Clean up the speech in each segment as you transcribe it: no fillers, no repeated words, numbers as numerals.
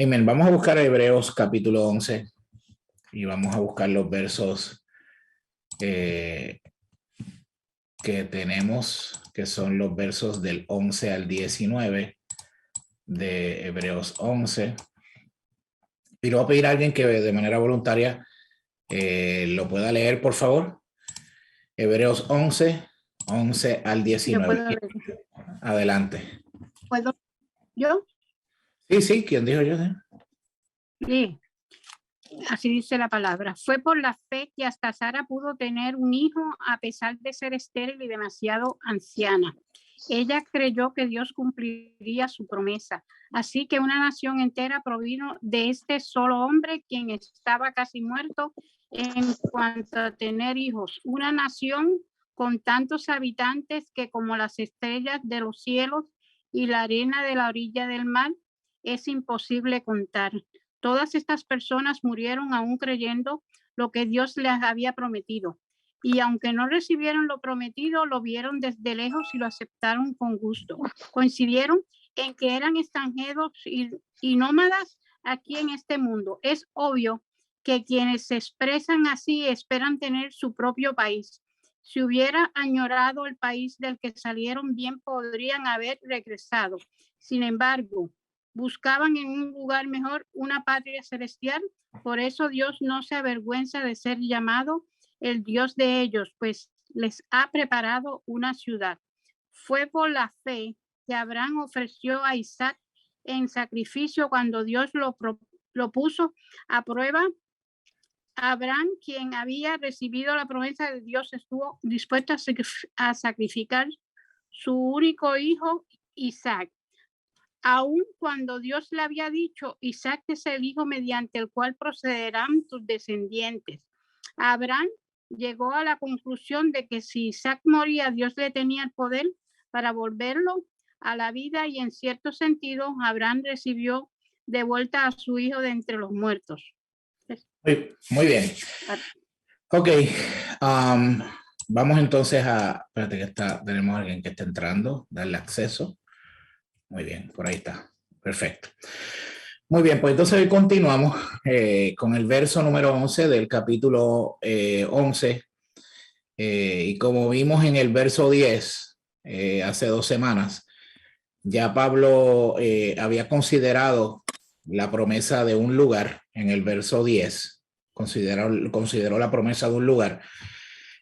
Amén. Vamos a buscar Hebreos capítulo 11 y vamos a buscar los versos que tenemos, que son los versos del 11 al 19 de Hebreos 11. Y le voy a pedir a alguien que de manera voluntaria lo pueda leer, por favor. Hebreos 11 al Yo 19. puedo leer. Adelante. ¿Puedo yo? Sí, ¿quién dijo yo? Sí, así dice la palabra. Fue por la fe que hasta Sara pudo tener un hijo a pesar de ser estéril y demasiado anciana. Ella creyó que Dios cumpliría su promesa. Así que una nación entera provino de este solo hombre, quien estaba casi muerto en cuanto a tener hijos. Una nación con tantos habitantes que como las estrellas de los cielos y la arena de la orilla del mar, es imposible contar. Todas estas personas murieron aún creyendo lo que Dios les había prometido. Y aunque no recibieron lo prometido, lo vieron desde lejos y lo aceptaron con gusto. Coincidieron en que eran extranjeros y nómadas aquí en este mundo. Es obvio que quienes se expresan así esperan tener su propio país. Si hubiera añorado el país del que salieron, bien podrían haber regresado. Sin embargo, buscaban en un lugar mejor, una patria celestial. Por eso Dios no se avergüenza de ser llamado el Dios de ellos, pues les ha preparado una ciudad. Fue por la fe que Abraham ofreció a Isaac en sacrificio cuando Dios lo puso a prueba. Abraham, quien había recibido la promesa de Dios, estuvo dispuesto a sacrificar su único hijo, Isaac. Aun cuando Dios le había dicho, Isaac es el hijo mediante el cual procederán tus descendientes. Abraham llegó a la conclusión de que si Isaac moría, Dios le tenía el poder para volverlo a la vida y en cierto sentido, Abraham recibió de vuelta a su hijo de entre los muertos. Muy bien. Ok. Vamos entonces a... Espérate que tenemos a alguien que está entrando. Darle acceso. Muy bien, por ahí está. Perfecto. Muy bien, pues entonces hoy continuamos con el verso número 11 del capítulo 11. Y como vimos en el verso 10, hace 2 semanas, ya Pablo había considerado la promesa de un lugar en el verso 10. Consideró la promesa de un lugar.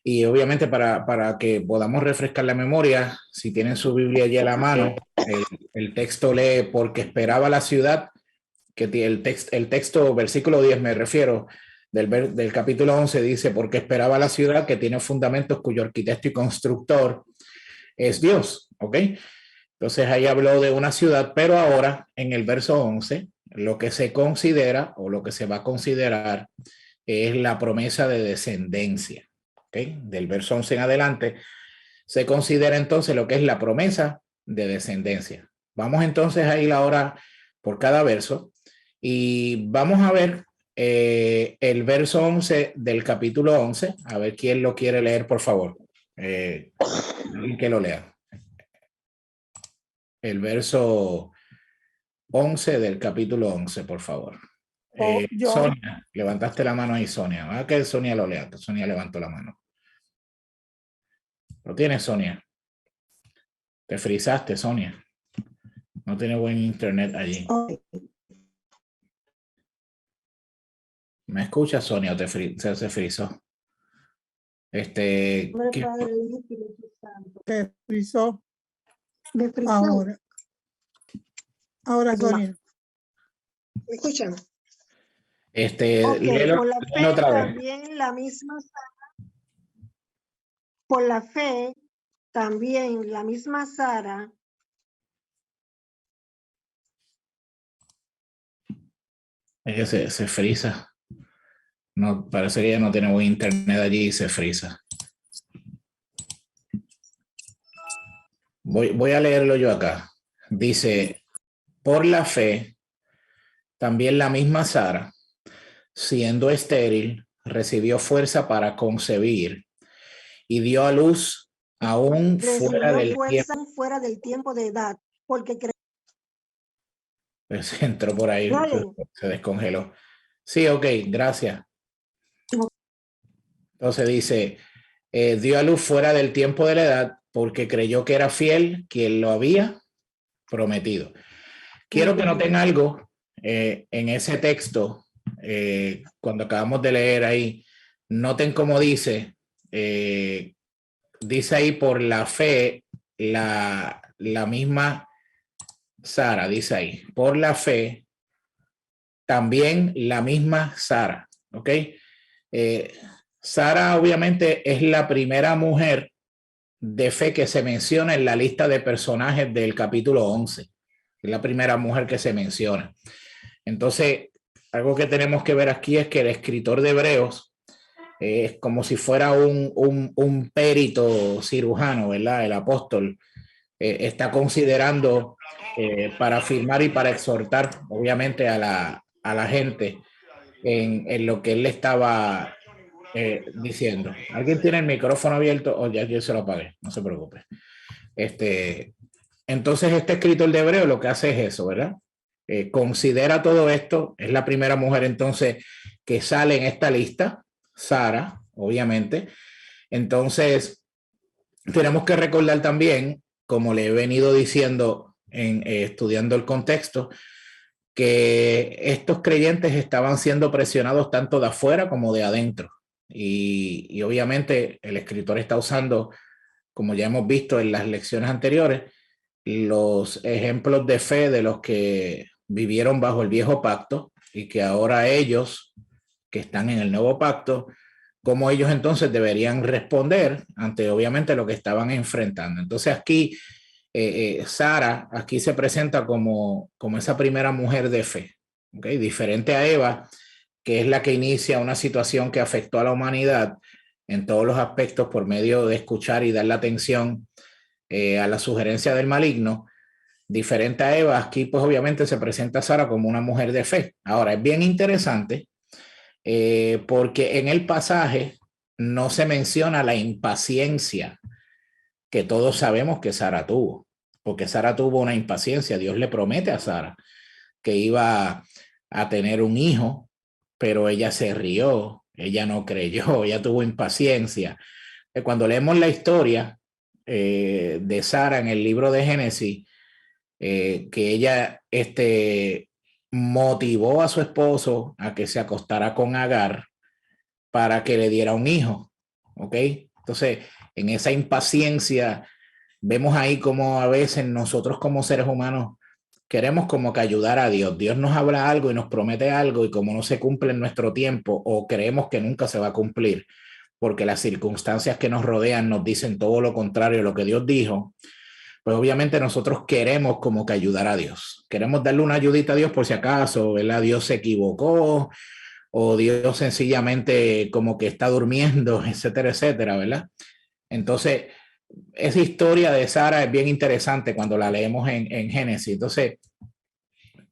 Y obviamente para que podamos refrescar la memoria, si tienen su Biblia allí a la mano, el texto lee, porque esperaba la ciudad, que el texto, versículo 10 me refiero, del capítulo 11 dice, porque esperaba la ciudad que tiene fundamentos cuyo arquitecto y constructor es Dios, ¿ok? Entonces ahí habló de una ciudad, pero ahora en el verso 11, lo que se considera o lo que se va a considerar es la promesa de descendencia. ¿Okay? Del verso 11 en adelante, se considera entonces lo que es la promesa de descendencia. Vamos entonces a ir ahora por cada verso y vamos a ver el verso 11 del capítulo 11. A ver quién lo quiere leer, por favor. Alguien que lo lea. El verso 11 del capítulo 11, por favor. Sonia, levantaste la mano ahí, Sonia. Ah, que Sonia lo lea. Sonia levantó la mano. ¿Lo tienes, Sonia? Te frizaste, Sonia. No tiene buen internet allí. ¿Me escuchas, Sonia? ¿O se frizó? Te frizó. Ahora. Ahora, Sonia. ¿Me escuchan? Léelo, por la fe otra vez. también la misma Sara. Por la fe también la misma Sara. Ella se frisa. No, parece que ella no tiene buen internet allí y se frisa. Voy a leerlo yo acá. Dice, por la fe, también la misma Sara, siendo estéril, recibió fuerza para concebir y dio a luz aún fuera del tiempo. Fuera del tiempo de edad, porque Pues entró por ahí, Dale. se descongeló. Sí, ok, gracias. Entonces dice, dio a luz fuera del tiempo de la edad porque creyó que era fiel quien lo había prometido. Quiero que noten algo en ese texto, cuando acabamos de leer ahí, noten cómo dice, dice ahí por la fe, la misma Sara, dice ahí, por la fe, también la misma Sara, ¿ok? Sara obviamente es la primera mujer de fe que se menciona en la lista de personajes del capítulo 11. Es la primera mujer que se menciona. Entonces, algo que tenemos que ver aquí es que el escritor de Hebreos es como si fuera un perito cirujano, ¿verdad? El apóstol está considerando para afirmar y para exhortar, obviamente, a la gente en lo que él le estaba diciendo. ¿Alguien tiene el micrófono abierto? O ya yo se lo apagué, no se preocupe. Entonces, este escritor de Hebreo lo que hace es eso, ¿verdad? Considera todo esto, es la primera mujer entonces que sale en esta lista, Sara, obviamente. Entonces, tenemos que recordar también, como le he venido diciendo estudiando el contexto, que estos creyentes estaban siendo presionados tanto de afuera como de adentro. Y obviamente el escritor está usando, como ya hemos visto en las lecciones anteriores, los ejemplos de fe de los que vivieron bajo el viejo pacto y que ahora ellos, que están en el nuevo pacto, cómo ellos entonces deberían responder ante obviamente lo que estaban enfrentando. Entonces aquí Sara aquí se presenta como esa primera mujer de fe, ¿okay? Diferente a Eva, que es la que inicia una situación que afectó a la humanidad en todos los aspectos por medio de escuchar y dar la atención a la sugerencia del maligno. Diferente a Eva, aquí pues obviamente se presenta a Sara como una mujer de fe. Ahora, es bien interesante porque en el pasaje no se menciona la impaciencia que todos sabemos que Sara tuvo, porque Sara tuvo una impaciencia. Dios le promete a Sara que iba a tener un hijo, pero ella se rió, ella no creyó, ella tuvo impaciencia. Cuando leemos la historia de Sara en el libro de Génesis, que ella motivó a su esposo a que se acostara con Agar para que le diera un hijo, ¿ok? Entonces, en esa impaciencia, vemos ahí como a veces nosotros como seres humanos queremos como que ayudar a Dios. Dios nos habla algo y nos promete algo y como no se cumple en nuestro tiempo o creemos que nunca se va a cumplir porque las circunstancias que nos rodean nos dicen todo lo contrario a lo que Dios dijo, pues obviamente nosotros queremos como que ayudar a Dios. Queremos darle una ayudita a Dios por si acaso, ¿verdad? Dios se equivocó o Dios sencillamente como que está durmiendo, etcétera, etcétera, ¿verdad? Entonces, esa historia de Sara es bien interesante cuando la leemos en Génesis. Entonces,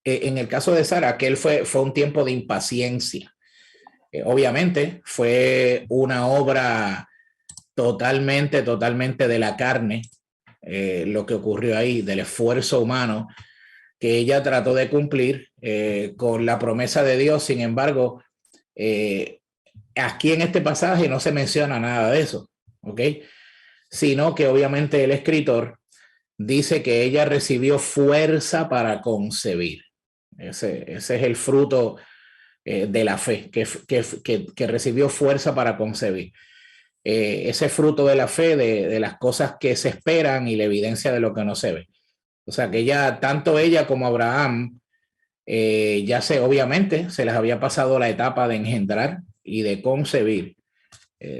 en el caso de Sara, aquel fue un tiempo de impaciencia. Obviamente, fue una obra totalmente de la carne, lo que ocurrió ahí, del esfuerzo humano que ella trató de cumplir con la promesa de Dios. Sin embargo, aquí en este pasaje no se menciona nada de eso, ¿ok? Sino que obviamente el escritor dice que ella recibió fuerza para concebir. Ese es el fruto de la fe, que recibió fuerza para concebir. Ese fruto de la fe, de las cosas que se esperan y la evidencia de lo que no se ve. O sea que ya, tanto ella como Abraham, obviamente se les había pasado la etapa de engendrar y de concebir.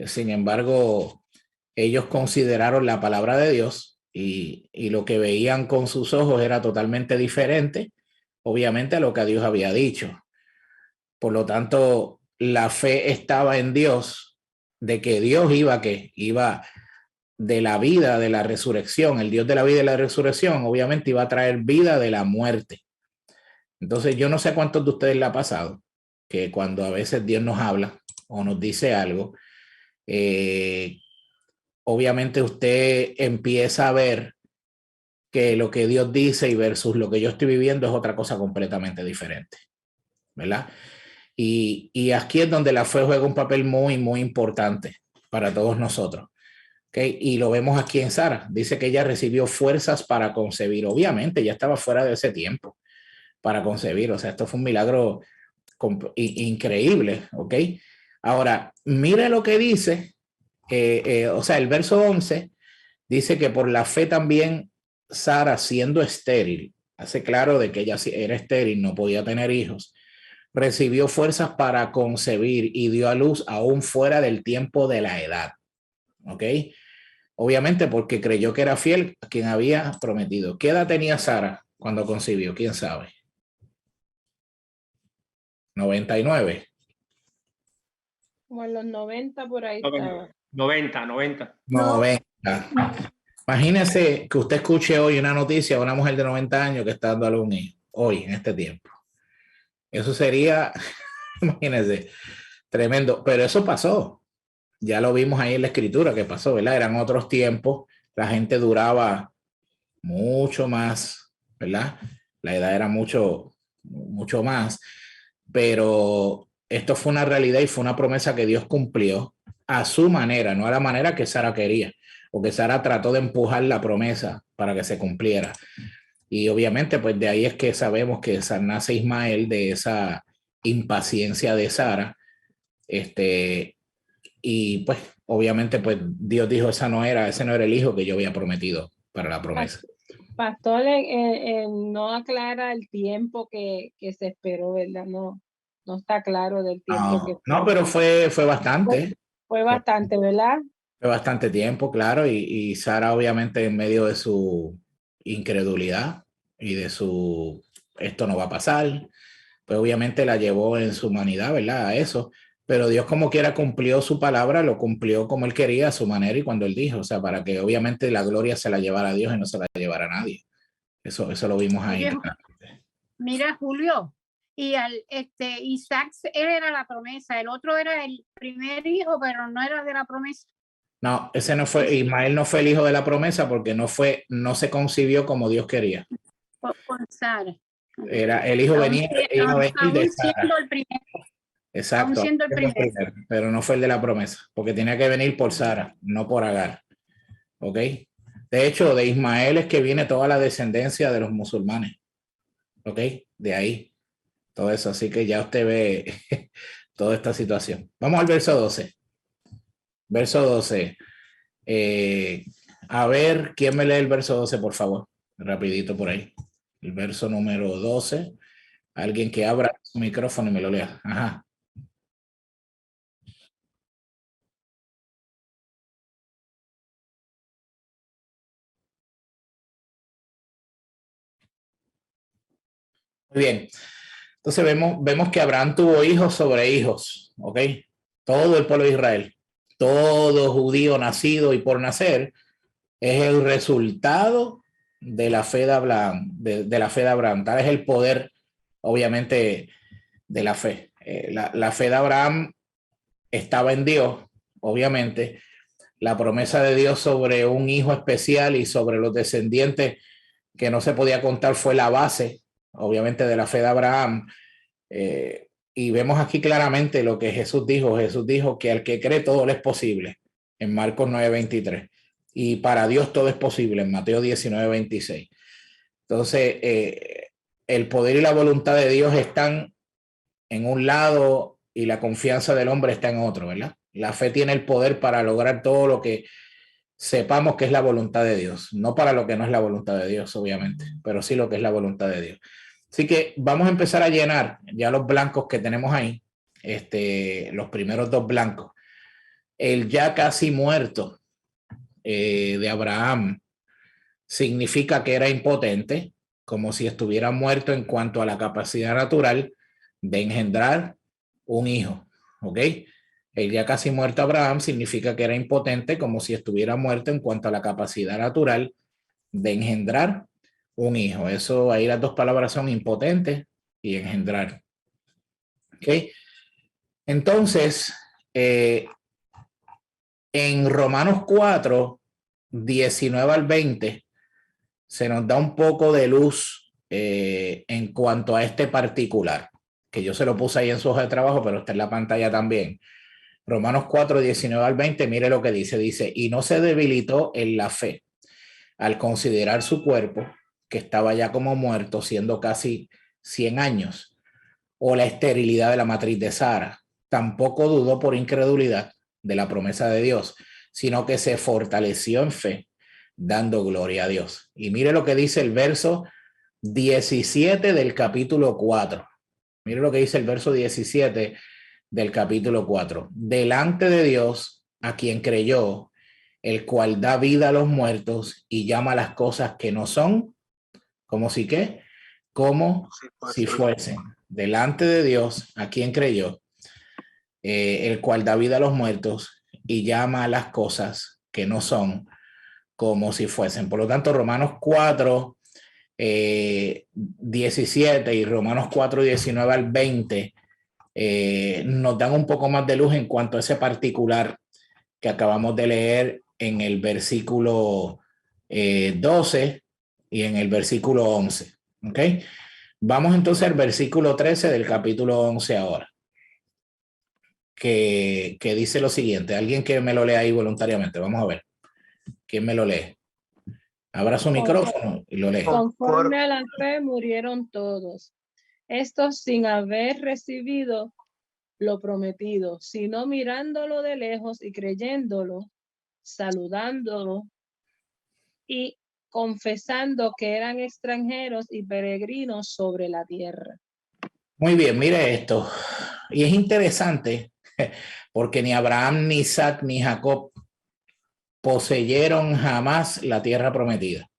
Sin embargo, ellos consideraron la palabra de Dios y lo que veían con sus ojos era totalmente diferente, obviamente, a lo que Dios había dicho. Por lo tanto, la fe estaba en Dios, de que Dios iba de la vida, de la resurrección, el Dios de la vida y la resurrección, obviamente iba a traer vida de la muerte. Entonces, yo no sé cuántos de ustedes le ha pasado, que cuando a veces Dios nos habla o nos dice algo, obviamente usted empieza a ver que lo que Dios dice y versus lo que yo estoy viviendo es otra cosa completamente diferente, ¿verdad? Y aquí es donde la fe juega un papel muy, muy importante para todos nosotros. ¿Okay? Y lo vemos aquí en Sara. Dice que ella recibió fuerzas para concebir. Obviamente, ya estaba fuera de ese tiempo para concebir. O sea, esto fue un milagro increíble. ¿Ok? Ahora, mire lo que dice. O sea, el verso 11 dice que por la fe también Sara, siendo estéril, hace claro de que ella era estéril, no podía tener hijos, recibió fuerzas para concebir y dio a luz aún fuera del tiempo de la edad. ¿Ok? Obviamente porque creyó que era fiel a quien había prometido. ¿Qué edad tenía Sara cuando concibió? ¿Quién sabe? 99. Como en los 90 por ahí 90. estaba. 90. Imagínese que usted escuche hoy una noticia de una mujer de 90 años que está dando a luz un hijo, hoy, en este tiempo. Eso sería, imagínese, tremendo. Pero eso pasó. Ya lo vimos ahí en la escritura que pasó, ¿verdad? Eran otros tiempos. La gente duraba mucho más, ¿verdad? La edad era mucho más, pero esto fue una realidad y fue una promesa que Dios cumplió a su manera, no a la manera que Sara quería, o que Sara trató de empujar la promesa para que se cumpliera. Y obviamente, pues de ahí es que sabemos que nace Ismael de esa impaciencia de Sara, y pues obviamente pues Dios dijo, ese no era el hijo que yo había prometido para la promesa. Pastor, no aclara el tiempo que se esperó, ¿verdad? No está claro del tiempo que No, pero fue bastante. Fue bastante, ¿verdad? Fue bastante tiempo, claro, y Sara obviamente en medio de su incredulidad y de esto no va a pasar, pues obviamente la llevó en su humanidad, ¿verdad? A eso. Pero Dios como quiera cumplió su palabra, lo cumplió como él quería, a su manera y cuando él dijo, o sea, para que obviamente la gloria se la llevara a Dios y no se la llevara a nadie. Eso lo vimos ahí. Mira, Julio, y Isaac, él era la promesa, el otro era el primer hijo, pero no era de la promesa. No, ese no fue, Ismael no fue el hijo de la promesa porque no se concibió como Dios quería. Con Sara. Era, el hijo venía de Sara. Siendo el primero. Exacto, siendo el primero. pero no fue el de la promesa, porque tenía que venir por Sara, no por Agar. ¿Ok? De hecho, de Ismael es que viene toda la descendencia de los musulmanes. ¿Ok? De ahí, todo eso. Así que ya usted ve toda esta situación. Vamos al verso 12. Verso 12. A ver, ¿quién me lee el verso 12, por favor? Rapidito por ahí. El verso número 12. Alguien que abra su micrófono y me lo lea. Ajá. Muy bien. Entonces vemos que Abraham tuvo hijos sobre hijos, ¿ok? Todo el pueblo de Israel, todo judío nacido y por nacer, es el resultado de la fe de Abraham, de la fe de Abraham. Tal es el poder, obviamente, de la fe. La fe de Abraham estaba en Dios, obviamente. La promesa de Dios sobre un hijo especial y sobre los descendientes que no se podía contar fue la base, obviamente, de la fe de Abraham. Y vemos aquí claramente lo que Jesús dijo. Jesús dijo que al que cree todo le es posible, en Marcos 9:23. Y para Dios todo es posible, en Mateo 19:26. Entonces, el poder y la voluntad de Dios están en un lado y la confianza del hombre está en otro, ¿verdad? La fe tiene el poder para lograr todo lo que sepamos que es la voluntad de Dios, no para lo que no es la voluntad de Dios, obviamente, pero sí lo que es la voluntad de Dios. Así que vamos a empezar a llenar ya los blancos que tenemos ahí, los primeros dos blancos. El ya casi muerto de Abraham significa que era impotente, como si estuviera muerto en cuanto a la capacidad natural de engendrar un hijo, ¿ok? El ya casi muerto Abraham significa que era impotente, como si estuviera muerto en cuanto a la capacidad natural de engendrar un hijo. Eso, ahí las dos palabras son impotente y engendrar. ¿Ok? Entonces, en Romanos 4, 19 al 20, se nos da un poco de luz en cuanto a este particular, que yo se lo puse ahí en su hoja de trabajo, pero está en la pantalla también. Romanos 4, 19 al 20, mire lo que dice, y no se debilitó en la fe al considerar su cuerpo, que estaba ya como muerto, siendo casi 100 años, o la esterilidad de la matriz de Sara. Tampoco dudó por incredulidad de la promesa de Dios, sino que se fortaleció en fe, dando gloria a Dios. Y mire lo que dice el verso 17 del capítulo 4. Mire lo que dice el verso 17 del capítulo 4. Delante de Dios, a quien creyó, el cual da vida a los muertos y llama las cosas que no son, como si qué, como si fuesen. Delante de Dios, a quien creyó, el cual da vida a los muertos y llama a las cosas que no son, como si fuesen. Por lo tanto, Romanos 4, 17 y Romanos 4, 19 al 20 nos dan un poco más de luz en cuanto a ese particular que acabamos de leer en el versículo 12 y en el versículo 11. ¿Ok? Vamos entonces al versículo 13 del capítulo 11 ahora, que dice lo siguiente. Alguien que me lo lea ahí voluntariamente. Vamos a ver. ¿Quién me lo lee? Abra su micrófono y lo lee. Conforme a la fe murieron todos, estos sin haber recibido lo prometido, sino mirándolo de lejos y creyéndolo, saludándolo y confesando que eran extranjeros y peregrinos sobre la tierra. Muy bien, mire esto. Y es interesante porque ni Abraham, ni Isaac, ni Jacob poseyeron jamás la tierra prometida.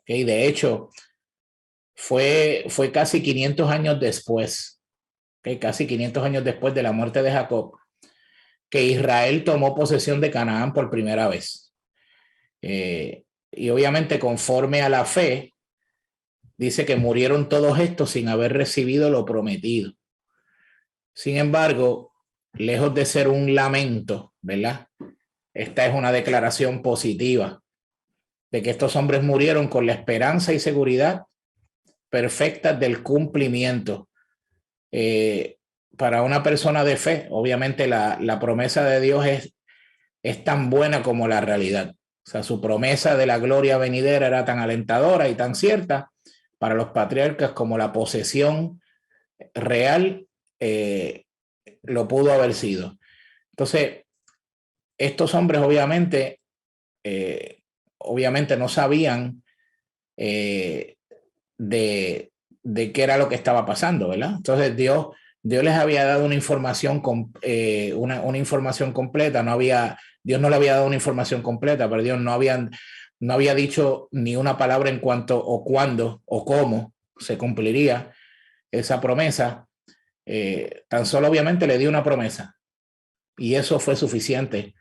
¿Okay? De hecho, fue casi 500 años después, ¿okay? Casi 500 años después de la muerte de Jacob, que Israel tomó posesión de Canaán por primera vez. Y obviamente conforme a la fe, dice que murieron todos estos sin haber recibido lo prometido. Sin embargo, lejos de ser un lamento, ¿verdad? Esta es una declaración positiva de que estos hombres murieron con la esperanza y seguridad perfectas del cumplimiento. Para una persona de fe, obviamente la promesa de Dios es tan buena como la realidad. O sea, su promesa de la gloria venidera era tan alentadora y tan cierta para los patriarcas como la posesión real lo pudo haber sido. Entonces, estos hombres obviamente no sabían de qué era lo que estaba pasando, ¿verdad? Entonces Dios les había dado una información una información completa. Dios no le había dado una información completa, pero Dios no había dicho ni una palabra en cuanto o cuándo o cómo se cumpliría esa promesa. Tan solo obviamente le dio una promesa y eso fue suficiente.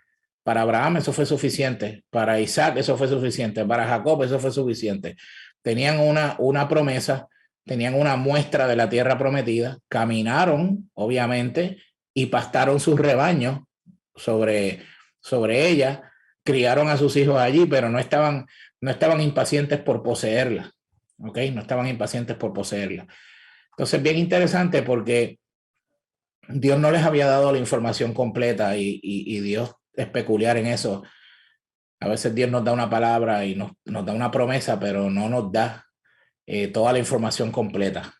Para Abraham eso fue suficiente, para Isaac eso fue suficiente, para Jacob eso fue suficiente. Tenían una promesa, tenían una muestra de la tierra prometida, caminaron obviamente y pastaron sus rebaños sobre ella, criaron a sus hijos allí, pero no estaban impacientes por poseerla. ¿Ok? No estaban impacientes por poseerla. Entonces, bien interesante porque Dios no les había dado la información completa y Dios es peculiar en eso. A veces Dios nos da una palabra y nos da una promesa, pero no nos da toda la información completa.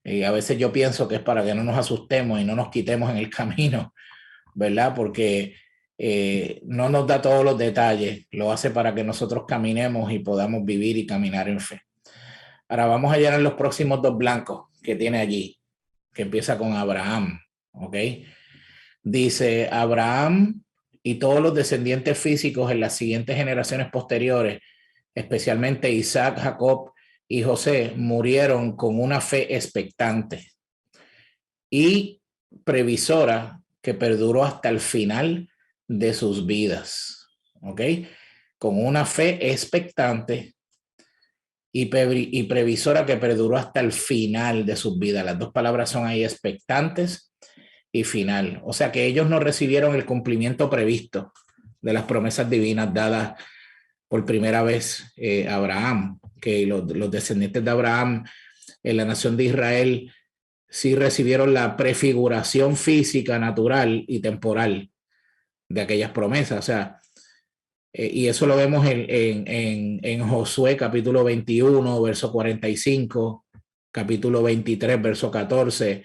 Y a veces yo pienso que es para que no nos asustemos y no nos quitemos en el camino, ¿verdad? Porque no nos da todos los detalles, lo hace para que nosotros caminemos y podamos vivir y caminar en fe. Ahora vamos a llenar los próximos dos blancos que tiene allí, que empieza con Abraham, ¿ok? Dice Abraham y todos los descendientes físicos en las siguientes generaciones posteriores, especialmente Isaac, Jacob y José, murieron con una fe expectante y previsora que perduró hasta el final de sus vidas, ¿ok? Con una fe expectante y previsora que perduró hasta el final de sus vidas. Las dos palabras son ahí, expectantes y final. O sea que ellos no recibieron el cumplimiento previsto de las promesas divinas dadas por primera vez Abraham, que los descendientes de Abraham en la nación de Israel sí recibieron la prefiguración física, natural y temporal de aquellas promesas. O sea, y eso lo vemos en Josué capítulo 21, verso 45, capítulo 23, verso 14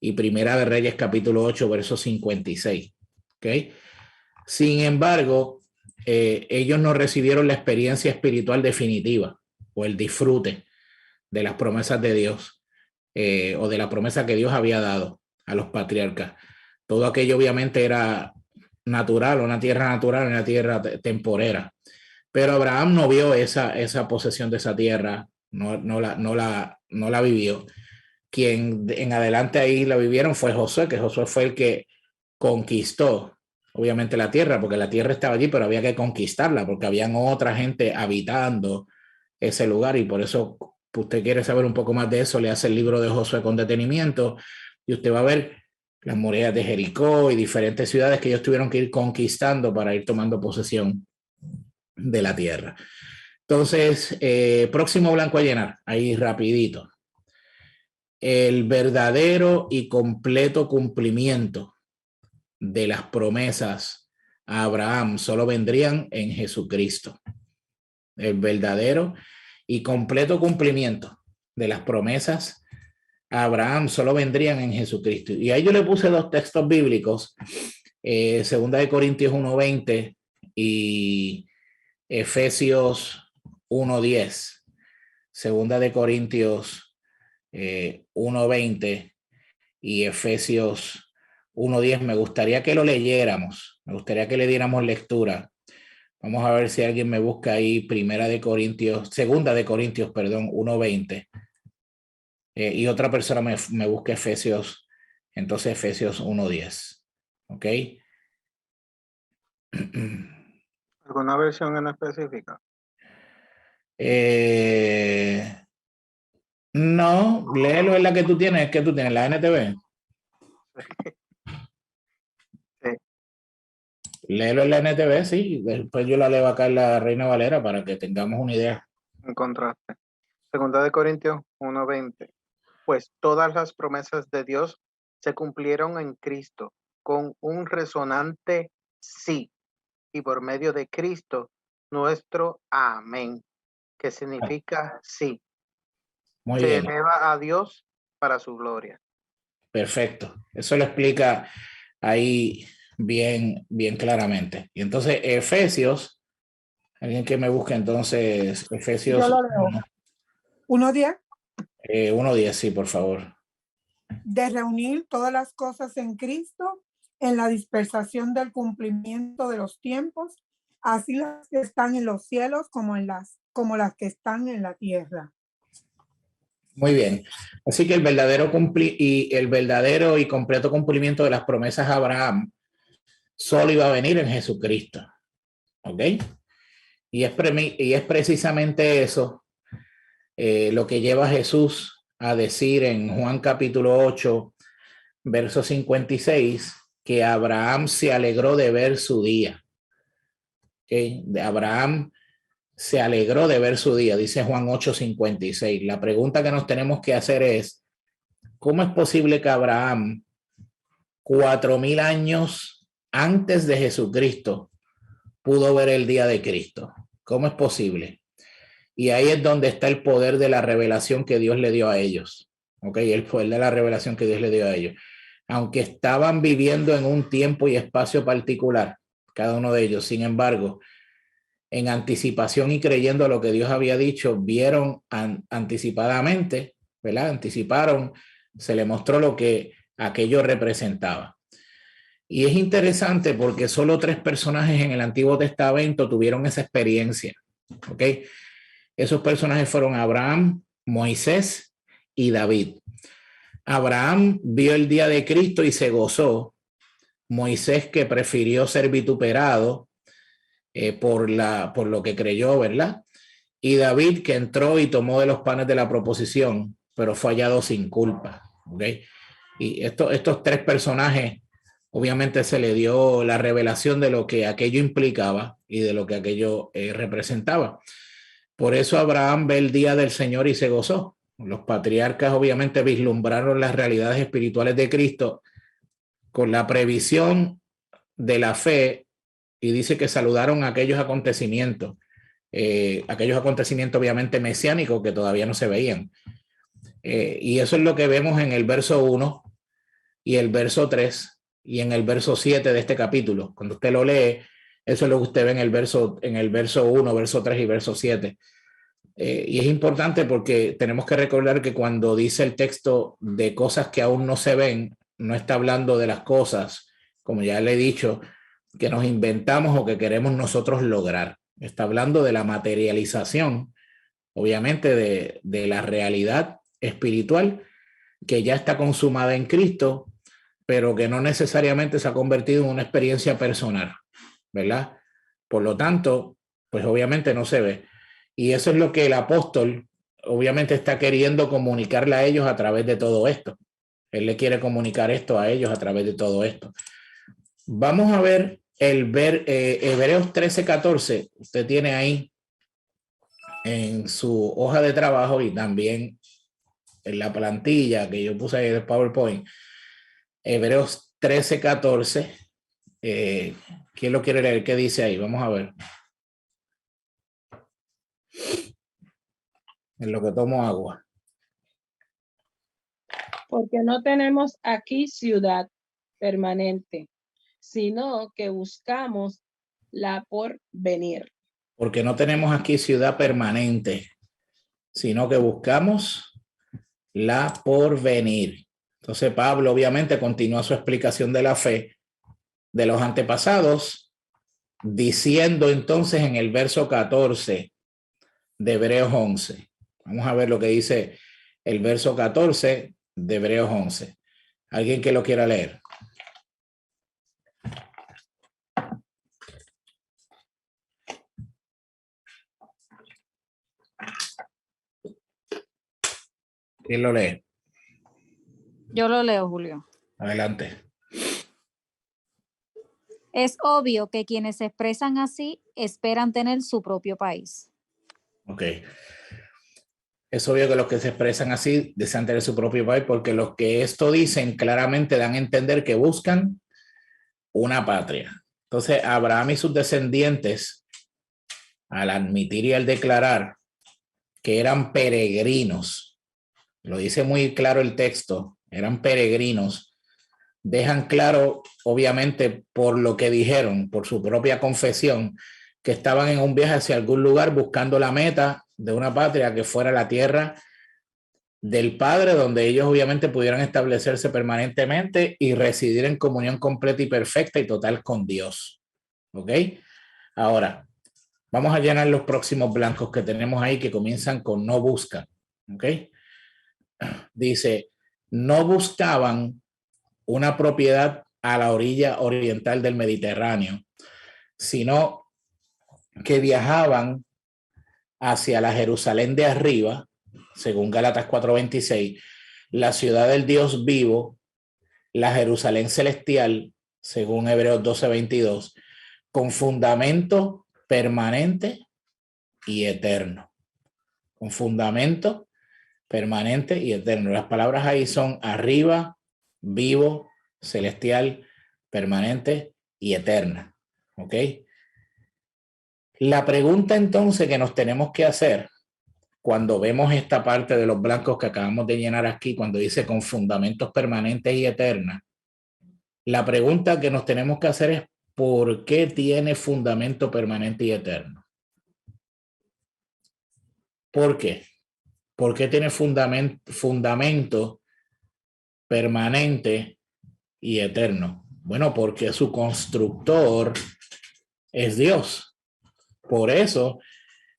y Primera de Reyes capítulo 8, verso 56. ¿Okay? Sin embargo, ellos no recibieron la experiencia espiritual definitiva o el disfrute de las promesas de Dios o de la promesa que Dios había dado a los patriarcas. Todo aquello obviamente era natural, una tierra temporera. Pero Abraham no vio esa posesión de esa tierra, no la vivió. Quien en adelante ahí la vivieron fue Josué, que Josué fue el que conquistó obviamente la tierra, porque la tierra estaba allí, pero había que conquistarla, porque habían otra gente habitando ese lugar, y por eso usted quiere saber un poco más de eso, le hace el libro de Josué con detenimiento, y usted va a ver las murallas de Jericó y diferentes ciudades que ellos tuvieron que ir conquistando para ir tomando posesión de la tierra. Entonces, próximo blanco a llenar, ahí rapidito. El verdadero y completo cumplimiento de las promesas a Abraham solo vendrían en Jesucristo. El verdadero y completo cumplimiento de las promesas a Abraham solo vendrían en Jesucristo. Y ahí yo le puse dos textos bíblicos, Segunda de Corintios 1:20 y Efesios 1:10. Segunda de Corintios 1:20 y Efesios 1:10. Me gustaría que lo leyéramos, me gustaría que le diéramos lectura. Vamos a ver si alguien me busca ahí Segunda de Corintios, 1:20. Y otra persona me busca Efesios, entonces Efesios 1:10. ¿Ok? ¿Alguna versión en específica? No, léelo en la que tú tienes. ¿Qué tú tienes? ¿La NTV? Sí. Léelo en la NTV, sí. Después yo la leo acá en la Reina Valera para que tengamos una idea. En contraste. Segunda de Corintios 1:20. Pues todas las promesas de Dios se cumplieron en Cristo con un resonante sí, y por medio de Cristo nuestro amén, que significa sí. Muy Se bien. eleva a Dios para su gloria. Perfecto. Eso lo explica ahí bien claramente. Y entonces Efesios, alguien que me busque entonces Efesios Yo lo leo. 1:10. 1:10, sí, por favor. De reunir todas las cosas en Cristo en la dispersación del cumplimiento de los tiempos, así las que están en los cielos como las que están en la tierra. Muy bien. Así que el verdadero y completo cumplimiento de las promesas a Abraham solo iba a venir en Jesucristo. ¿Ok? Y es precisamente eso lo que lleva a Jesús a decir en Juan capítulo 8, verso 56, que Abraham se alegró de ver su día. ¿Okay? Abraham se alegró de ver su día, dice Juan 8:56. La pregunta que nos tenemos que hacer es, ¿cómo es posible que Abraham, 4,000 años antes de Jesucristo, pudo ver el día de Cristo? ¿Cómo es posible? Y ahí es donde está el poder de la revelación que Dios le dio a ellos. ¿Ok? El poder de la revelación que Dios le dio a ellos. Aunque estaban viviendo en un tiempo y espacio particular, cada uno de ellos, sin embargo, en anticipación y creyendo lo que Dios había dicho, vieron anticipadamente, ¿verdad? Anticiparon, se le mostró lo que aquello representaba. Y es interesante porque solo 3 personajes en el Antiguo Testamento tuvieron esa experiencia. ¿Ok? Esos personajes fueron Abraham, Moisés y David. Abraham vio el día de Cristo y se gozó. Moisés, que prefirió ser vituperado por lo que creyó, ¿verdad? Y David, que entró y tomó de los panes de la proposición, pero fue hallado sin culpa. ¿Ok? Y estos 3 personajes obviamente se le dio la revelación de lo que aquello implicaba y de lo que aquello representaba. Por eso Abraham ve el día del Señor y se gozó. Los patriarcas obviamente vislumbraron las realidades espirituales de Cristo con la previsión de la fe, y dice que saludaron aquellos acontecimientos obviamente mesiánicos que todavía no se veían. Y eso es lo que vemos en el verso 1 y el verso 3 y en el verso 7 de este capítulo. Cuando usted lo lee, eso es lo que usted ve en el verso 1, verso 3 y verso 7. Y es importante porque tenemos que recordar que cuando dice el texto de cosas que aún no se ven, no está hablando de las cosas, como ya le he dicho, que nos inventamos o que queremos nosotros lograr. Está hablando de la materialización, obviamente, de la realidad espiritual que ya está consumada en Cristo, pero que no necesariamente se ha convertido en una experiencia personal, ¿verdad? Por lo tanto, pues obviamente no se ve. Y eso es lo que el apóstol obviamente está queriendo comunicarle a ellos a través de todo esto. Él le quiere comunicar esto a ellos a través de todo esto. Vamos a ver Hebreos 13:14. Usted tiene ahí en su hoja de trabajo y también en la plantilla que yo puse ahí de PowerPoint. Hebreos 13:14. ¿Quién lo quiere leer? ¿Qué dice ahí? Vamos a ver. En lo que tomo agua. Porque no tenemos aquí ciudad permanente, sino que buscamos la por venir. Porque no tenemos aquí ciudad permanente, sino que buscamos la por venir. Entonces Pablo obviamente continúa su explicación de la fe de los antepasados, diciendo entonces en el verso 14 de Hebreos 11. Vamos a ver lo que dice el verso 14 de Hebreos 11. ¿Alguien que lo quiera leer? ¿Quién lo lee? Yo lo leo, Julio. Adelante. Es obvio que quienes se expresan así esperan tener su propio país. Ok. Es obvio que los que se expresan así desean tener su propio país, porque los que esto dicen claramente dan a entender que buscan una patria. Entonces, Abraham y sus descendientes, al admitir y al declarar que eran peregrinos, lo dice muy claro el texto, eran peregrinos, dejan claro, obviamente, por lo que dijeron, por su propia confesión, que estaban en un viaje hacia algún lugar buscando la meta de una patria que fuera la tierra del Padre, donde ellos obviamente pudieran establecerse permanentemente y residir en comunión completa y perfecta y total con Dios. ¿Ok? Ahora, vamos a llenar los próximos blancos que tenemos ahí que comienzan con no buscan. ¿Ok? Dice, no buscaban una propiedad a la orilla oriental del Mediterráneo, sino que viajaban hacia la Jerusalén de arriba, según Gálatas 4:26, la ciudad del Dios vivo, la Jerusalén celestial, según Hebreos 12:22, con fundamento permanente y eterno. Con fundamento permanente y eterno. Las palabras ahí son arriba, vivo, celestial, permanente y eterna. ¿Ok? La pregunta entonces que nos tenemos que hacer cuando vemos esta parte de los blancos que acabamos de llenar aquí, cuando dice con fundamentos permanentes y eternas, la pregunta que nos tenemos que hacer es ¿por qué tiene fundamento permanente y eterno? ¿Por qué? ¿Por qué tiene fundamento permanente y eterno? Bueno, porque su constructor es Dios. Por eso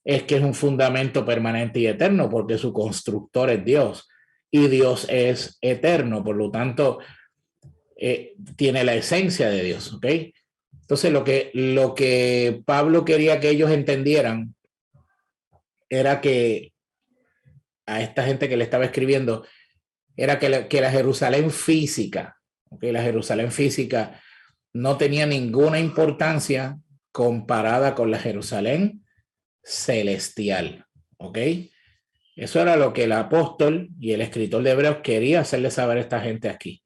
es que es un fundamento permanente y eterno, porque su constructor es Dios y Dios es eterno, por lo tanto tiene la esencia de Dios, ¿ok? Entonces lo que Pablo quería que ellos entendieran era que a esta gente que le estaba escribiendo, era que la Jerusalén física, ¿ok? La Jerusalén física no tenía ninguna importancia comparada con la Jerusalén celestial. ¿Ok? Eso era lo que el apóstol y el escritor de Hebreos quería hacerle saber a esta gente aquí,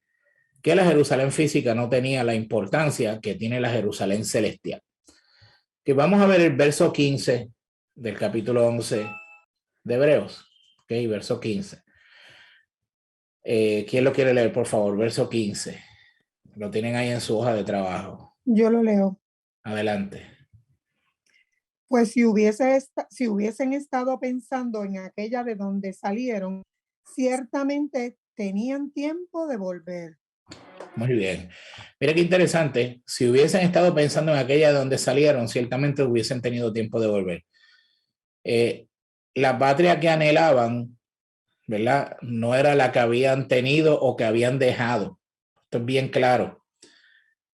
que la Jerusalén física no tenía la importancia que tiene la Jerusalén celestial. Que vamos a ver el verso 15 del capítulo 11 de Hebreos. Ok, verso 15. ¿Quién lo quiere leer, por favor? Verso 15. Lo tienen ahí en su hoja de trabajo. Yo lo leo. Adelante. Pues si hubiesen estado pensando en aquella de donde salieron, ciertamente tenían tiempo de volver. Muy bien. Mira qué interesante. Si hubiesen estado pensando en aquella de donde salieron, ciertamente hubiesen tenido tiempo de volver. La patria que anhelaban, ¿verdad? No era la que habían tenido o que habían dejado. Esto es bien claro.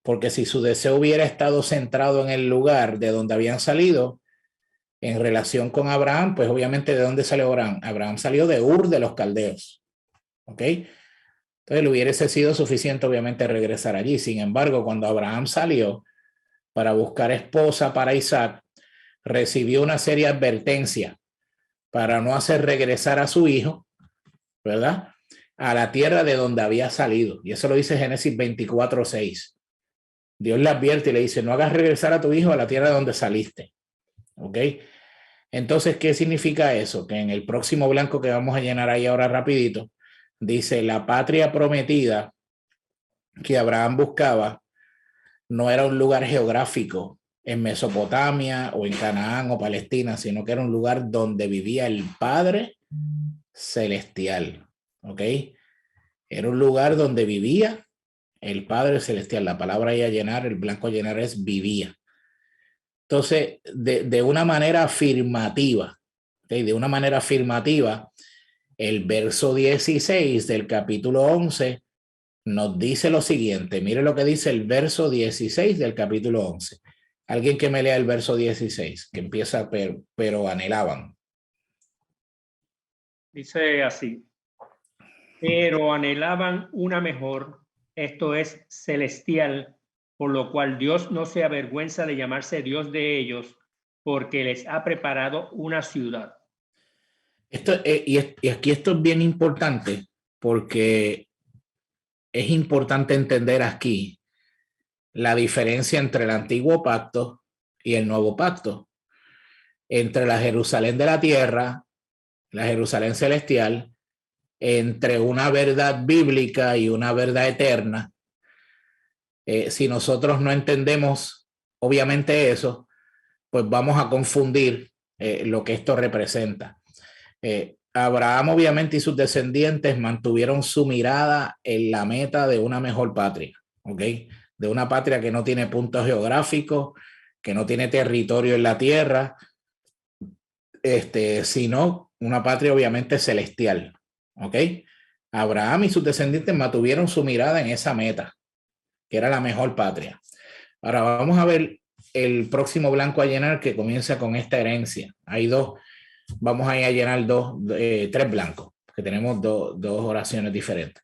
Porque si su deseo hubiera estado centrado en el lugar de donde habían salido, en relación con Abraham, pues obviamente, ¿de dónde salió Abraham? Abraham salió de Ur de los Caldeos. ¿Ok? Entonces le hubiese sido suficiente, obviamente, regresar allí. Sin embargo, cuando Abraham salió para buscar esposa para Isaac, recibió una seria advertencia para no hacer regresar a su hijo, ¿verdad? A la tierra de donde había salido. Y eso lo dice Génesis 24:6. Dios le advierte y le dice, no hagas regresar a tu hijo a la tierra de donde saliste. ¿Ok? Entonces, ¿qué significa eso? Que en el próximo blanco que vamos a llenar ahí ahora rapidito, dice, la patria prometida que Abraham buscaba no era un lugar geográfico en Mesopotamia o en Canaán o Palestina, sino que era un lugar donde vivía el Padre Celestial. ¿Ok? Era un lugar donde vivía el Padre Celestial. La palabra ahí a llenar, el blanco a llenar es vivía. Entonces, de una manera afirmativa, ¿okay? De una manera afirmativa, el verso 16 del capítulo 11 nos dice lo siguiente. Mire lo que dice el verso 16 del capítulo 11. Alguien que me lea el verso 16, que empieza, pero anhelaban. Dice así, pero anhelaban una mejor, esto es celestial, por lo cual Dios no se avergüenza de llamarse Dios de ellos, porque les ha preparado una ciudad. Y aquí esto es bien importante, porque es importante entender aquí la diferencia entre el antiguo pacto y el nuevo pacto, entre la Jerusalén de la tierra, la Jerusalén celestial, entre una verdad bíblica y una verdad eterna. Si nosotros no entendemos, obviamente eso, pues vamos a confundir lo que esto representa. Abraham, obviamente, y sus descendientes mantuvieron su mirada en la meta de una mejor patria, ¿ok? De una patria que no tiene puntos geográficos, que no tiene territorio en la tierra, sino una patria obviamente celestial, ¿ok? Abraham y sus descendientes mantuvieron su mirada en esa meta, que era la mejor patria. Ahora vamos a ver el próximo blanco a llenar que comienza con esta herencia. Hay dos, vamos a ir a llenar tres blancos, que tenemos dos oraciones diferentes.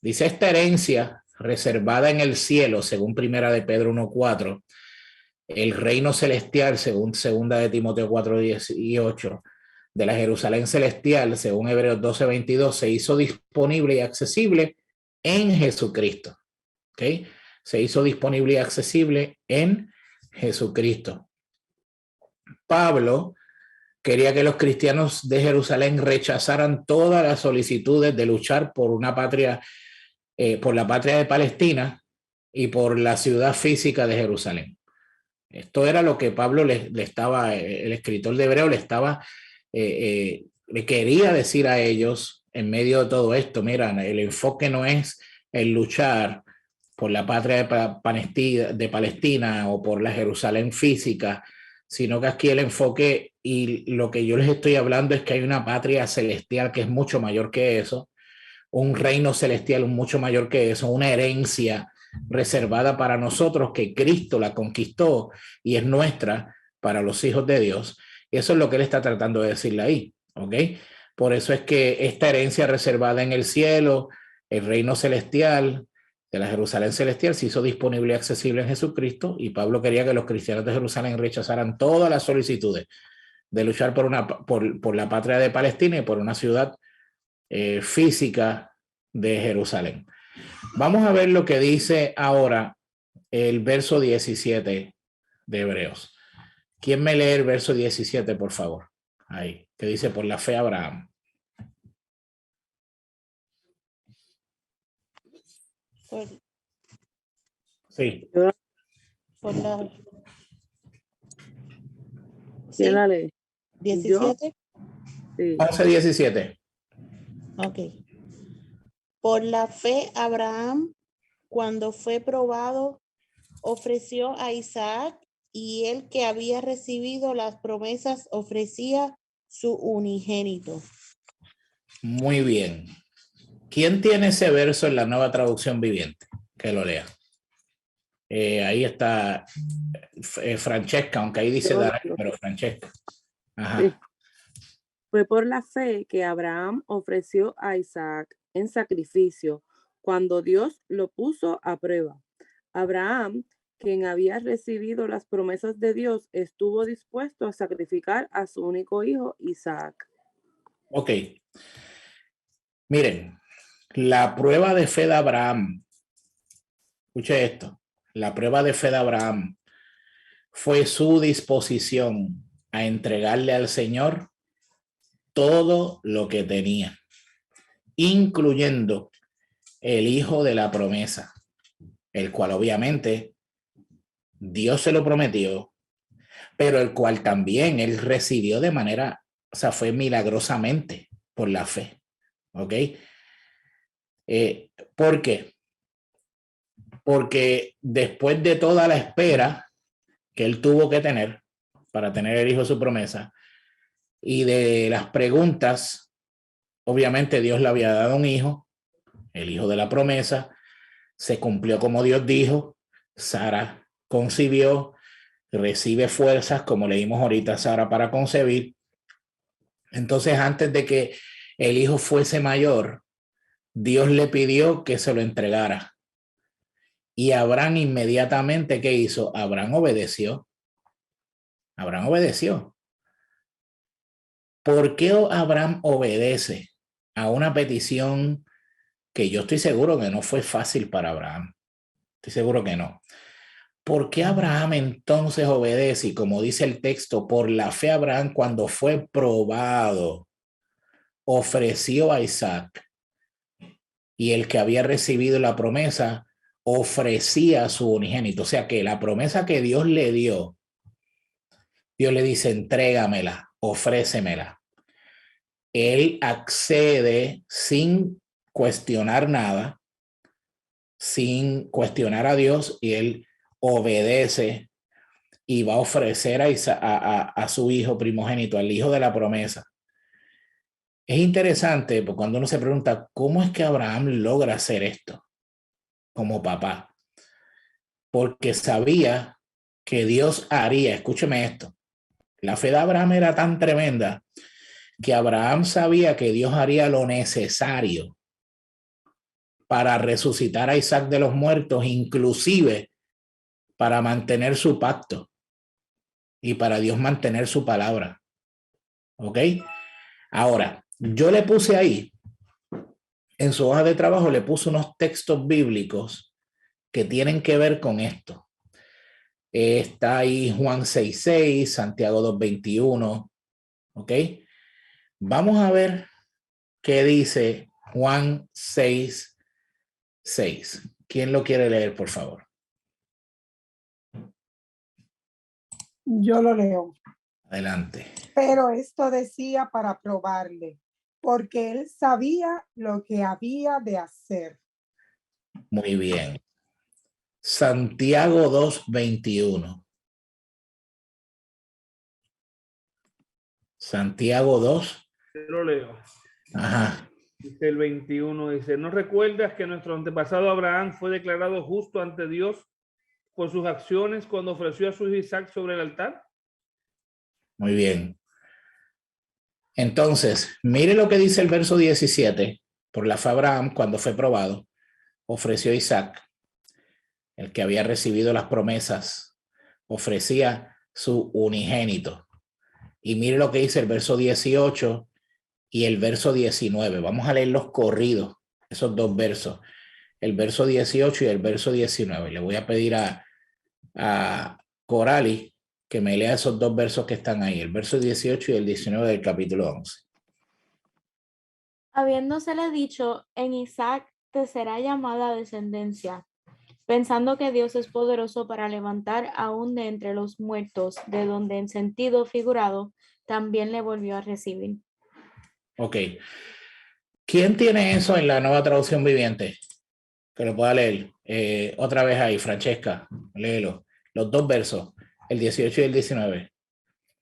Dice, esta herencia reservada en el cielo, según Primera de Pedro 1:4, el reino celestial, según Segunda de Timoteo 4:18, de la Jerusalén celestial, según Hebreos 12:22, se hizo disponible y accesible en Jesucristo. ¿Ok? Se hizo disponible y accesible en Jesucristo. Pablo quería que los cristianos de Jerusalén rechazaran todas las solicitudes de luchar por una patria, por la patria de Palestina y por la ciudad física de Jerusalén. Esto era lo que Pablo le estaba, el escritor de Hebreo le quería decir a ellos en medio de todo esto. Mira, el enfoque no es el luchar por la patria de Palestina o por la Jerusalén física, sino que aquí el enfoque y lo que yo les estoy hablando es que hay una patria celestial que es mucho mayor que eso, un reino celestial mucho mayor que eso, una herencia reservada para nosotros que Cristo la conquistó y es nuestra para los hijos de Dios. Y eso es lo que él está tratando de decirle ahí, ¿ok? Por eso es que esta herencia reservada en el cielo, el reino celestial, de la Jerusalén celestial se hizo disponible y accesible en Jesucristo, y Pablo quería que los cristianos de Jerusalén rechazaran todas las solicitudes de luchar por la patria de Palestina y por una ciudad física de Jerusalén. Vamos a ver lo que dice ahora el verso 17 de Hebreos. ¿Quién me lee el verso 17, por favor? Ahí, que dice, por la fe Abraham. Sí. Por la... ¿Quién la lee? 17. Sí. 11:17. Ok. Por la fe Abraham, cuando fue probado, ofreció a Isaac, y él que había recibido las promesas ofrecía su unigénito. Muy bien. ¿Quién tiene ese verso en la Nueva Traducción Viviente? Que lo lea. Ahí está Francesca, aunque ahí dice Darío, pero Francesca. Ajá. Sí. Fue por la fe que Abraham ofreció a Isaac en sacrificio cuando Dios lo puso a prueba. Abraham, quien había recibido las promesas de Dios, estuvo dispuesto a sacrificar a su único hijo, Isaac. Ok. Miren, la prueba de fe de Abraham, escuche esto, la prueba de fe de Abraham fue su disposición a entregarle al Señor todo lo que tenía, incluyendo el hijo de la promesa, el cual obviamente Dios se lo prometió, pero el cual también él recibió de manera, o sea, fue milagrosamente por la fe. ¿Ok? ¿Por qué? Porque después de toda la espera que él tuvo que tener para tener el hijo de su promesa y de las preguntas, obviamente Dios le había dado un hijo, el hijo de la promesa, se cumplió como Dios dijo, Sara concibió, recibe fuerzas, como leímos ahorita, Sara para concebir. Entonces, antes de que el hijo fuese mayor, Dios le pidió que se lo entregara. Y Abraham inmediatamente, ¿qué hizo? Abraham obedeció. Abraham obedeció. ¿Por qué Abraham obedece a una petición que yo estoy seguro que no fue fácil para Abraham? Estoy seguro que no. ¿Por qué Abraham entonces obedece? Y como dice el texto, por la fe Abraham, cuando fue probado, ofreció a Isaac, y el que había recibido la promesa ofrecía a su unigénito. O sea que la promesa que Dios le dio, Dios le dice, entrégamela, ofrécemela. Él accede sin cuestionar nada, sin cuestionar a Dios, y él obedece y va a ofrecer a su hijo primogénito, al hijo de la promesa. Es interesante porque cuando uno se pregunta, ¿cómo es que Abraham logra hacer esto como papá? Porque sabía que Dios haría, escúcheme esto, la fe de Abraham era tan tremenda que Abraham sabía que Dios haría lo necesario para resucitar a Isaac de los muertos, inclusive para mantener su pacto y para Dios mantener su palabra. ¿Ok? Ahora, yo le puse ahí, en su hoja de trabajo, le puse unos textos bíblicos que tienen que ver con esto. Está ahí Juan 6:6, Santiago 2:21. ¿Ok? Vamos a ver qué dice Juan 6:6. ¿Quién lo quiere leer, por favor? Yo lo leo. Adelante. Pero esto decía para probarle, porque él sabía lo que había de hacer. Muy bien. Santiago 2:21. Santiago 2. Yo lo leo. Ajá. Dice el 21, dice, ¿no recuerdas que nuestro antepasado Abraham fue declarado justo ante Dios por sus acciones cuando ofreció a su hijo Isaac sobre el altar? Muy bien. Entonces, mire lo que dice el verso 17. Por la fe Abraham, cuando fue probado, ofreció Isaac, el que había recibido las promesas, ofrecía su unigénito. Y mire lo que dice el verso 18 y el verso 19. Vamos a leer los corridos, esos dos versos, el verso 18 y el verso 19. Le voy a pedir a Corali que me lea esos dos versos que están ahí, el verso 18 y el 19 del capítulo 11. Habiéndosele dicho, en Isaac te será llamada descendencia, pensando que Dios es poderoso para levantar aún de entre los muertos, de donde en sentido figurado también le volvió a recibir. Ok. ¿Quién tiene eso en la Nueva Traducción Viviente? Que lo pueda leer. Otra vez ahí, Francesca, léelo. Los dos versos, el 18 y el 19.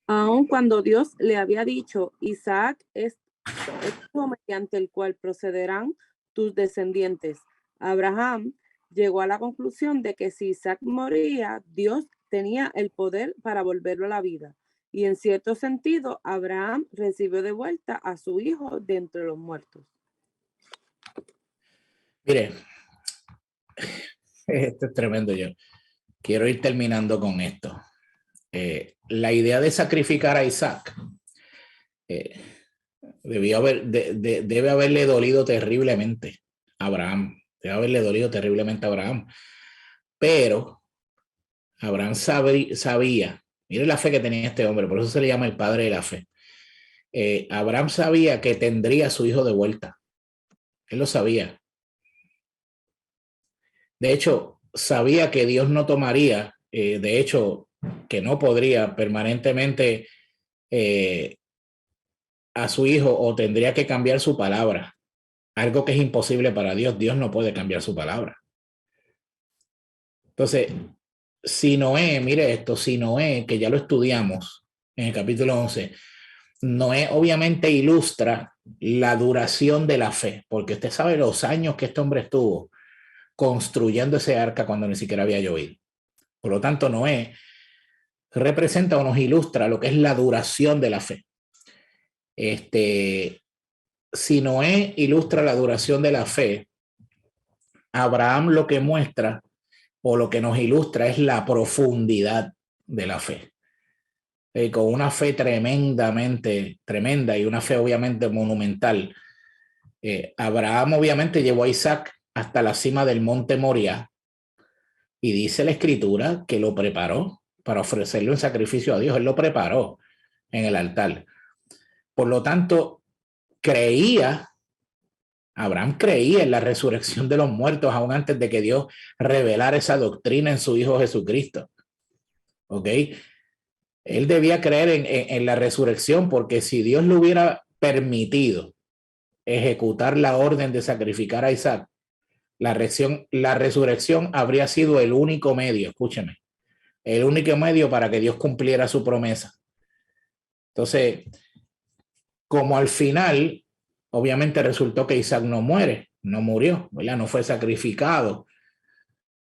Aun cuando Dios le había dicho, Isaac es hijo mediante el cual procederán tus descendientes, Abraham llegó a la conclusión de que si Isaac moría, Dios tenía el poder para volverlo a la vida. Y en cierto sentido, Abraham recibió de vuelta a su hijo de entre los muertos. Mire, esto es tremendo. Yo quiero ir terminando con esto. La idea de sacrificar a Isaac debe haberle dolido terriblemente a Abraham. Debe haberle dolido terriblemente a Abraham. Pero Abraham sabía, mire la fe que tenía este hombre, por eso se le llama el padre de la fe. Abraham sabía que tendría a su hijo de vuelta. Él lo sabía. De hecho, sabía que Dios no tomaría, de hecho, que no podría permanentemente a su hijo, o tendría que cambiar su palabra. Algo que es imposible para Dios. Dios no puede cambiar su palabra. Entonces, si Noé, mire esto, si Noé, que ya lo estudiamos en el capítulo 11, Noé obviamente ilustra la duración de la fe, porque usted sabe los años que este hombre estuvo construyendo ese arca cuando ni siquiera había llovido. Por lo tanto, Noé representa o nos ilustra lo que es la duración de la fe. Si Noé ilustra la duración de la fe, Abraham lo que muestra o lo que nos ilustra es la profundidad de la fe. Con una fe tremendamente tremenda y una fe obviamente monumental. Abraham obviamente llevó a Isaac hasta la cima del monte Moriah y dice la escritura que lo preparó para ofrecerle un sacrificio a Dios. Él lo preparó en el altar. Por lo tanto, Abraham creía en la resurrección de los muertos aún antes de que Dios revelara esa doctrina en su Hijo Jesucristo. ¿Ok? Él debía creer en la resurrección, porque si Dios le hubiera permitido ejecutar la orden de sacrificar a Isaac, la resurrección habría sido el único medio, escúcheme, el único medio para que Dios cumpliera su promesa. Entonces, como al final, obviamente resultó que Isaac no murió, ¿verdad? No fue sacrificado.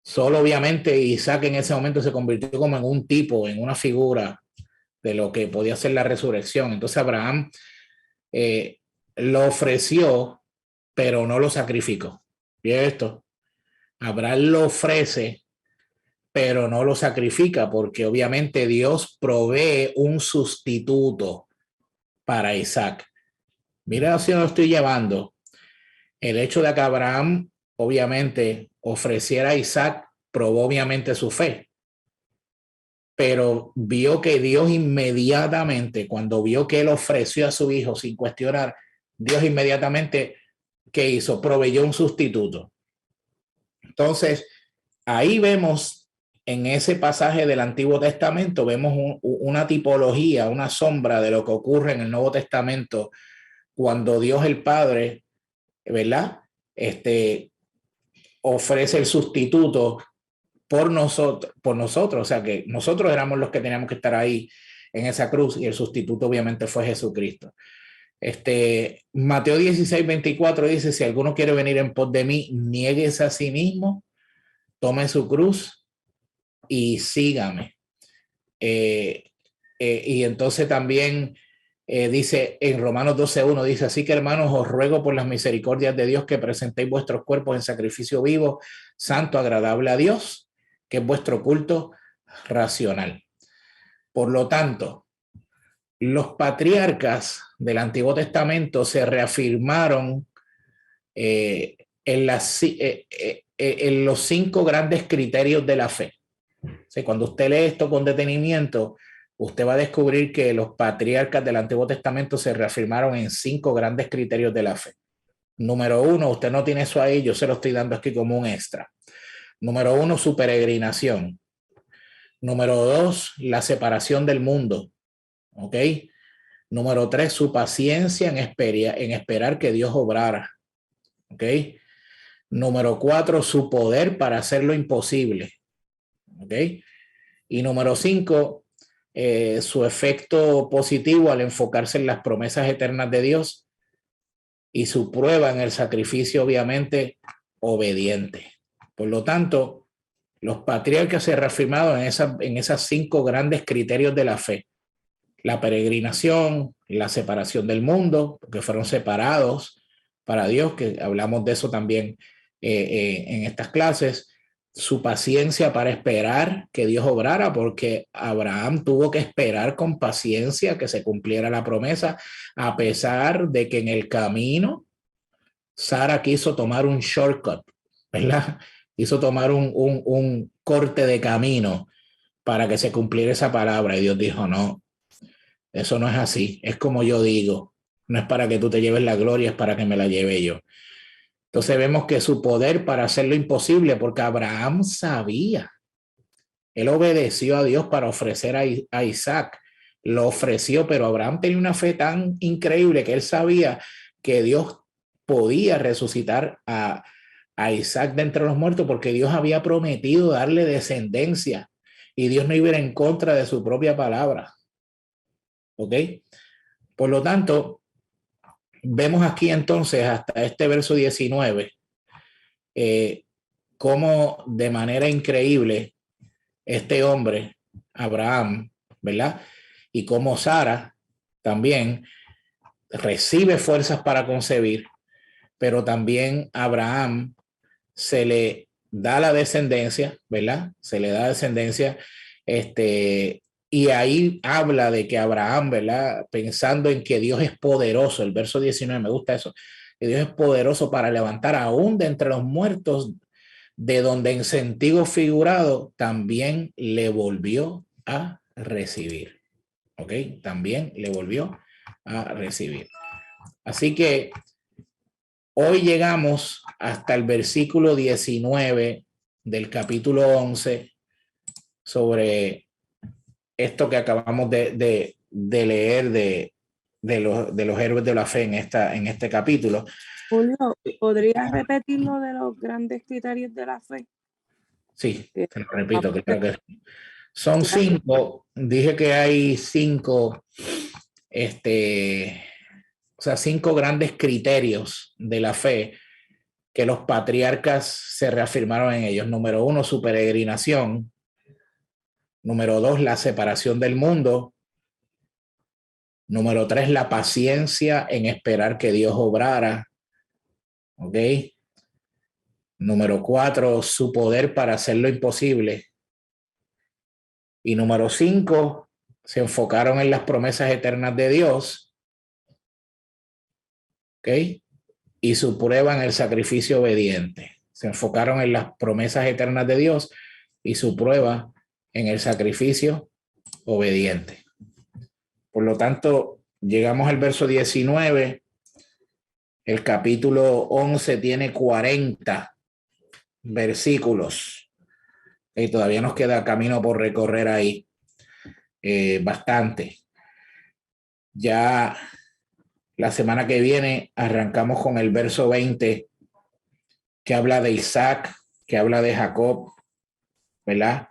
Solo obviamente Isaac en ese momento se convirtió como en un tipo, en una figura de lo que podía ser la resurrección. Entonces Abraham lo ofreció, pero no lo sacrificó. ¿Y esto? Abraham lo ofrece, pero no lo sacrifica, porque obviamente Dios provee un sustituto para Isaac. Mira hacia dónde estoy llevando. El hecho de que Abraham obviamente ofreciera a Isaac probó obviamente su fe, pero vio que Dios inmediatamente, cuando vio que él ofreció a su hijo sin cuestionar, Dios inmediatamente, ¿qué hizo? Proveyó un sustituto. Entonces, ahí vemos en ese pasaje del Antiguo Testamento, vemos una tipología, una sombra de lo que ocurre en el Nuevo Testamento cuando Dios el Padre, ¿verdad? Ofrece el sustituto por nosotros, o sea que nosotros éramos los que teníamos que estar ahí en esa cruz y el sustituto obviamente fue Jesucristo. Mateo 16:24 dice: si alguno quiere venir en pos de mí, niéguese a sí mismo, tome su cruz y sígame. Y entonces también dice en Romanos 12:1, dice, así que hermanos, os ruego por las misericordias de Dios que presentéis vuestros cuerpos en sacrificio vivo, santo, agradable a Dios, que es vuestro culto racional. Por lo tanto, los patriarcas del Antiguo Testamento se reafirmaron en los 5 grandes criterios de la fe. O sea, cuando usted lee esto con detenimiento, usted va a descubrir que los patriarcas del Antiguo Testamento se reafirmaron en 5 grandes criterios de la fe. Número 1, usted no tiene eso ahí, yo se lo estoy dando aquí como un extra. Número 1, su peregrinación. Número 2, la separación del mundo. ¿Ok? Número 3, su paciencia en esperar que Dios obrara. ¿Ok? Número 4, su poder para hacer lo imposible. ¿Ok? Y número 5, su efecto positivo al enfocarse en las promesas eternas de Dios y su prueba en el sacrificio, obviamente, obediente. Por lo tanto, los patriarcas se reafirmaron en esas 5 grandes criterios de la fe. La peregrinación, la separación del mundo, porque fueron separados para Dios, que hablamos de eso también en estas clases. Su paciencia para esperar que Dios obrara, porque Abraham tuvo que esperar con paciencia que se cumpliera la promesa, a pesar de que en el camino Sara quiso tomar un shortcut, ¿verdad? Quiso tomar un corte de camino para que se cumpliera esa palabra, y Dios dijo, no, eso no es así, es como yo digo, no es para que tú te lleves la gloria, es para que me la lleve yo. Entonces vemos que su poder para hacer lo imposible, porque Abraham sabía, él obedeció a Dios para ofrecer a Isaac, lo ofreció, pero Abraham tenía una fe tan increíble que él sabía que Dios podía resucitar a Isaac de entre los muertos, porque Dios había prometido darle descendencia y Dios no iba a ir en contra de su propia palabra. ¿Ok? Por lo tanto, vemos aquí entonces hasta este verso 19 cómo de manera increíble este hombre, Abraham, ¿verdad? Y cómo Sara también recibe fuerzas para concebir, pero también Abraham se le da la descendencia, ¿verdad? Se le da descendencia, y ahí habla de que Abraham, ¿verdad? Pensando en que Dios es poderoso, el verso 19, me gusta eso, que Dios es poderoso para levantar aún de entre los muertos, de donde en sentido figurado también le volvió a recibir. ¿Ok? También le volvió a recibir. Así que hoy llegamos hasta el versículo 19 del capítulo 11 sobre esto que acabamos de leer de los héroes de la fe en este capítulo. Julio, ¿podrías repetir lo de los grandes criterios de la fe? Sí, te lo repito, claro que son 5. Dije que hay 5, o sea, 5 grandes criterios de la fe que los patriarcas se reafirmaron en ellos. Número 1, su peregrinación. Número 2, la separación del mundo. Número 3, la paciencia en esperar que Dios obrara. ¿Ok? Número 4, su poder para hacer lo imposible. Y número 5, se enfocaron en las promesas eternas de Dios. ¿Ok? Y su prueba en el sacrificio obediente. Se enfocaron en las promesas eternas de Dios y su prueba en el sacrificio obediente. Por lo tanto, llegamos al verso 19. El capítulo 11 tiene 40 versículos. Y todavía nos queda camino por recorrer ahí. Bastante. Ya la semana que viene arrancamos con el verso 20, que habla de Isaac, que habla de Jacob, ¿verdad?